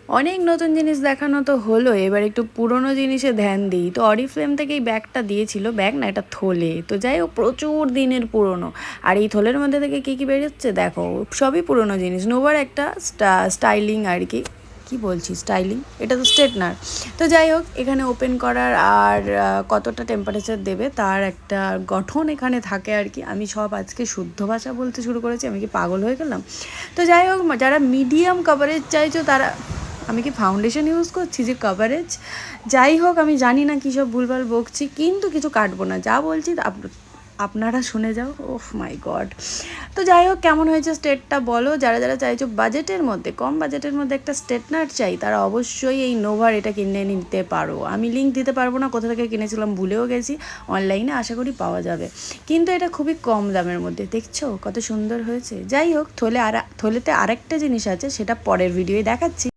অনেক নতুন জিনিস দেখানো তো হলো, এবার একটু পুরনো জিনিসে ধ্যান দিই। তো অরিফ্লেম থেকে এই ব্যাগটা দিয়েছিল, ব্যাগ না এটা থলে। তো যাই হোক প্রচুর দিনের পুরনো। আর এই থলের মধ্যে থেকে কী কী বেরোচ্ছে দেখো, সবই পুরনো জিনিস। নোভার একটা স্টাইলিং আর কি, কি বলছি স্টাইলিং, এটা তো স্ট্রেটনার। তো যাই হোক এখানে ওপেন করার আর কতটা টেম্পারেচার দেবে তার একটা গঠন এখানে থাকে আর কি। আমি সব আজকে শুদ্ধ ভাষা বলতে শুরু করেছি, আমি কি পাগল হয়ে গেলাম? তো যাই হোক যারা মিডিয়াম কভারেজ চাইছো তারা, আমি কি ফাউন্ডেশন ইউজ করছি যে কভারেজ? যাই হোক আমি জানি না কী সব ভুলভাল বকছি, কিন্তু কিছু কাটবো না, যা বলছি আপনারা শুনে যাও। ওহ মাই গড। তো যাই হোক কেমন হয়েছে স্টেটটা বলো। যারা যারা চাইছো বাজেটের মধ্যে, কম বাজেটের মধ্যে একটা স্ট্রেটনার চাই, তারা অবশ্যই এই নোভার এটা কিনে নিতে পারো। আমি লিঙ্ক দিতে পারবো না, কোথা থেকে কিনেছিলাম ভুলেও গেছি। অনলাইনে আশা করি পাওয়া যাবে, কিন্তু এটা খুবই কম দামের মধ্যে। দেখছো কত সুন্দর হয়েছে। যাই হোক থলেতে আরেকটা জিনিস আছে, সেটা পরের ভিডিওয়ে দেখাচ্ছি।